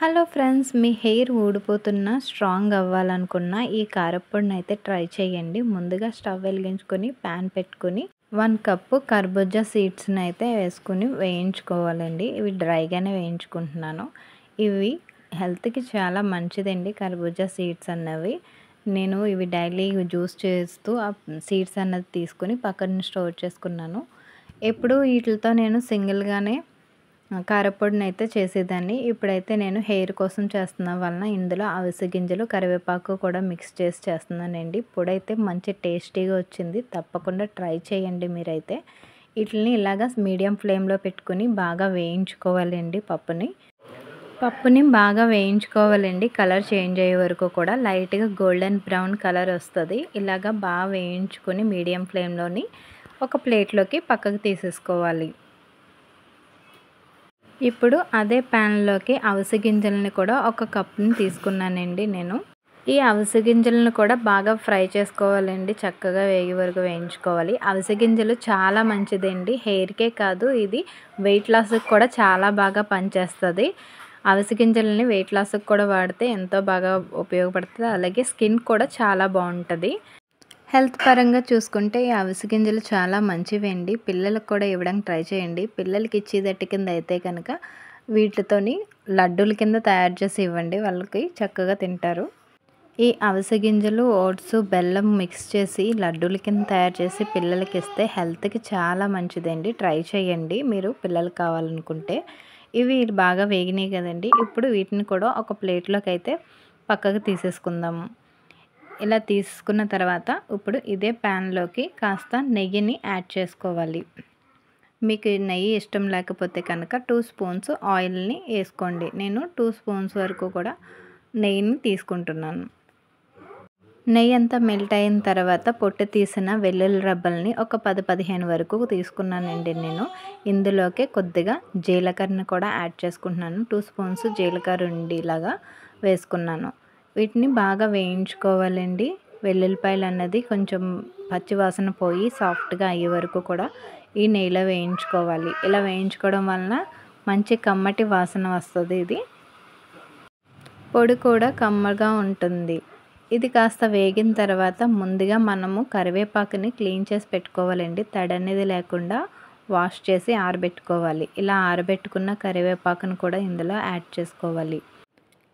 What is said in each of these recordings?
Hello friends, మీ hair ఊడిపోతున్నా strong అవ్వాలనుకున్న ఈ కారప్పొడిని అయితే try చేయండి. ముందుగా స్టవ్ వెలిగించుకొని ప్యాన్ పెట్టుకొని 1 కప్పు కర్బూజా సీడ్స్ని అయితే వేసుకుని వేయించుకోవాలండి. ఇవి డ్రైగానే వేయించుకుంటున్నాను. ఇవి హెల్త్కి చాలా మంచిదండి కర్బూజా సీడ్స్ అన్నవి. నేను ఇవి డైలీ జ్యూస్ చేస్తూ ఆ సీడ్స్ అన్నది తీసుకుని పక్కన స్టోర్ చేసుకున్నాను. ఎప్పుడు వీటితో నేను సింగిల్గానే కారప్పొడిని అయితే చేసేదాన్ని. ఇప్పుడైతే నేను హెయిర్ కోసం చేస్తున్న వలన ఇందులో అవిసె గింజలు, కరివేపాకు కూడా మిక్స్ చేసి చేస్తున్నానండి. పొడైతే మంచి టేస్టీగా వచ్చింది. తప్పకుండా ట్రై చేయండి మీరైతే. వీటిని ఇలాగా మీడియం ఫ్లేమ్లో పెట్టుకుని బాగా వేయించుకోవాలండి. పప్పుని బాగా వేయించుకోవాలండి. కలర్ చేంజ్ అయ్యే వరకు కూడా లైట్గా గోల్డెన్ బ్రౌన్ కలర్ వస్తుంది. ఇలాగా బాగా వేయించుకొని మీడియం ఫ్లేమ్లోని ఒక ప్లేట్లోకి పక్కకు తీసేసుకోవాలి. ఇప్పుడు అదే ప్యాన్లోకి అవిసె గింజలను కూడా ఒక కప్పుని తీసుకున్నానండి నేను. ఈ అవిసె గింజలను కూడా బాగా ఫ్రై చేసుకోవాలండి. చక్కగా వేగే వరకు వేయించుకోవాలి. అవిసె గింజలు చాలా మంచిదండి. హెయిర్కే కాదు, ఇది వెయిట్ లాస్కి కూడా చాలా బాగా పనిచేస్తుంది. అవిసె గింజలని వెయిట్ లాస్కి కూడా వాడితే ఎంతో బాగా ఉపయోగపడుతుంది. అలాగే స్కిన్ కూడా చాలా బాగుంటుంది. హెల్త్ పరంగా చూసుకుంటే ఈ అవిసె గింజలు చాలా మంచివండి. పిల్లలకు కూడా ఇవ్వడానికి ట్రై చేయండి. పిల్లలకి ఇచ్చేదట్టు కింద అయితే కనుక వీటితోని లడ్డూల కింద తయారు చేసి ఇవ్వండి. వాళ్ళకి చక్కగా తింటారు. ఈ అవిసె గింజలు, ఓట్స్, బెల్లం మిక్స్ చేసి లడ్డూల కింద తయారు చేసి పిల్లలకి ఇస్తే హెల్త్కి చాలా మంచిదండి. ట్రై చేయండి మీరు పిల్లలకు కావాలనుకుంటే. ఇవి బాగా వేగినాయి కదండి. ఇప్పుడు వీటిని కూడా ఒక ప్లేట్లోకి అయితే పక్కకు తీసేసుకుందాము. ఇలా తీసుకున్న తర్వాత ఇప్పుడు ఇదే ప్యాన్లోకి కాస్త నెయ్యిని యాడ్ చేసుకోవాలి. మీకు నెయ్యి ఇష్టం లేకపోతే కనుక 2 స్పూన్స్ ఆయిల్ని వేసుకోండి. నేను 2 స్పూన్స్ వరకు కూడా నెయ్యిని తీసుకుంటున్నాను. నెయ్యి అంతా మెల్ట్ అయిన తర్వాత పొట్టు తీసిన వెల్లుల్లి రబ్బల్ని ఒక 10-15 వరకు తీసుకున్నానండి నేను. ఇందులోకి కొద్దిగా జీలకర్రని కూడా యాడ్ చేసుకుంటున్నాను. 2 స్పూన్స్ జీలకర్ర ఉండేలాగా వేసుకున్నాను. వీటిని బాగా వేయించుకోవాలండి. వెల్లుల్లిపాయలు అన్నది కొంచెం పచ్చివాసన పోయి సాఫ్ట్గా అయ్యే వరకు కూడా ఈ నెయ్యిలో వేయించుకోవాలి. ఇలా వేయించుకోవడం వలన మంచి కమ్మటి వాసన వస్తుంది. ఇది పొడి కూడా కమ్మగా ఉంటుంది. ఇది కాస్త వేగిన తర్వాత ముందుగా మనము కరివేపాకుని క్లీన్ చేసి పెట్టుకోవాలండి. తడి అనేది లేకుండా వాష్ చేసి ఆరబెట్టుకోవాలి. ఇలా ఆరబెట్టుకున్న కరివేపాకును కూడా ఇందులో యాడ్ చేసుకోవాలి.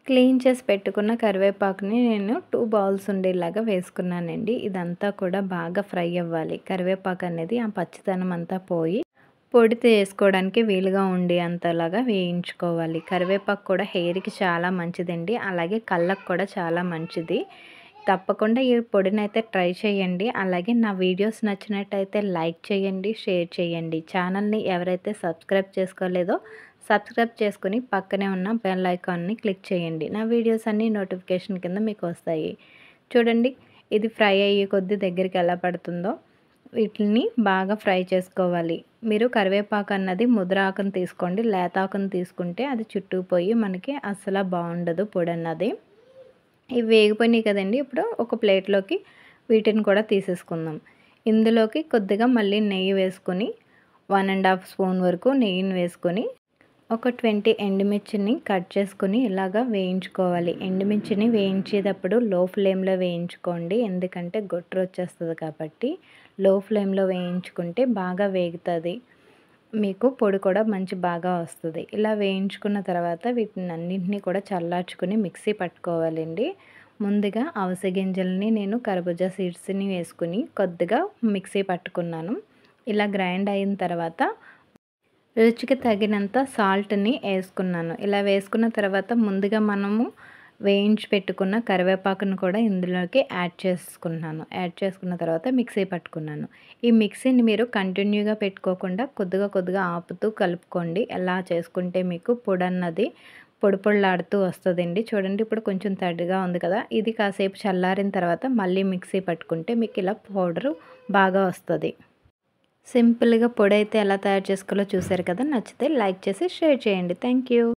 క్లీన్ చేసి పెట్టుకున్న కరివేపాకుని నేను 2 బౌల్స్ ఉండేలాగా వేసుకున్నానండి. ఇదంతా కూడా బాగా ఫ్రై అవ్వాలి. కరివేపాకు అనేది ఆ పచ్చితనం అంతా పోయి పొడి చేసుకోవడానికి వీలుగా ఉండే అంతలాగా వేయించుకోవాలి. కరివేపాకు కూడా హెయిర్కి చాలా మంచిదండి. అలాగే కళ్ళకు కూడా చాలా మంచిది. తప్పకుండా ఈ పొడిని అయితే ట్రై చేయండి. అలాగే నా వీడియోస్ నచ్చినట్టయితే లైక్ చేయండి, షేర్ చేయండి. ఛానల్ని ఎవరైతే సబ్స్క్రైబ్ చేసుకోలేదో సబ్స్క్రైబ్ చేసుకుని పక్కనే ఉన్న బెల్ ఐకాన్ని క్లిక్ చేయండి. నా వీడియోస్ అన్నీ నోటిఫికేషన్ కింద మీకు వస్తాయి. చూడండి, ఇది ఫ్రై అయ్యే కొద్దీ దగ్గరికి ఎలా పడుతుందో వీటిని బాగా ఫ్రై చేసుకోవాలి. మీరు కరివేపాకు అన్నది ముద్ర ఆకును తీసుకోండి. లేత ఆకును తీసుకుంటే అది చుట్టుకుపోయి మనకి అసలు బాగుండదు పొడి అన్నది. ఇవి వేగిపోయినాయి కదండి. ఇప్పుడు ఒక ప్లేట్లోకి వీటిని కూడా తీసేసుకుందాం. ఇందులోకి కొద్దిగా మళ్ళీ నెయ్యి వేసుకొని 1½ స్పూన్ వరకు నెయ్యిని వేసుకొని ఒక 20 ఎండుమిర్చిని కట్ చేసుకుని ఇలాగా వేయించుకోవాలి. ఎండుమిర్చిని వేయించేటప్పుడు లో ఫ్లేమ్లో వేయించుకోండి. ఎందుకంటే గొట్టు వచ్చేస్తుంది కాబట్టి లో ఫ్లేమ్లో వేయించుకుంటే బాగా వేగుతుంది. మీకు పొడి కూడా బాగా వస్తుంది. ఇలా వేయించుకున్న తర్వాత వీటిని అన్నింటినీ కూడా చల్లార్చుకుని మిక్సీ పట్టుకోవాలండి. ముందుగా అవిసె గింజల్ని నేను కర్బూజా సీడ్స్ని వేసుకుని కొద్దిగా మిక్సీ పట్టుకున్నాను. ఇలా గ్రైండ్ అయిన తర్వాత రుచికి తగినంత సాల్ట్ని వేసుకున్నాను. ఇలా వేసుకున్న తర్వాత ముందుగా మనము వేయించి పెట్టుకున్న కరివేపాకును కూడా ఇందులోకి యాడ్ చేసుకున్న తర్వాత మిక్సీ పట్టుకున్నాను. ఈ మిక్సీని మీరు కంటిన్యూగా పెట్టుకోకుండా కొద్దిగా ఆపుతూ కలుపుకోండి. ఎలా చేసుకుంటే మీకు పొడి అన్నది పొడిలాడుతూ వస్తుందండి. చూడండి, ఇప్పుడు కొంచెం తడిగా ఉంది కదా. ఇది కాసేపు చల్లారిన తర్వాత మళ్ళీ మిక్సీ పట్టుకుంటే మీకు ఇలా పౌడరు బాగా వస్తుంది. సింపుల్గా పొడి అయితే ఎలా తయారు చేసుకోవాలో చూసారు కదా. నచ్చితే లైక్ చేసి షేర్ చేయండి. Thank you.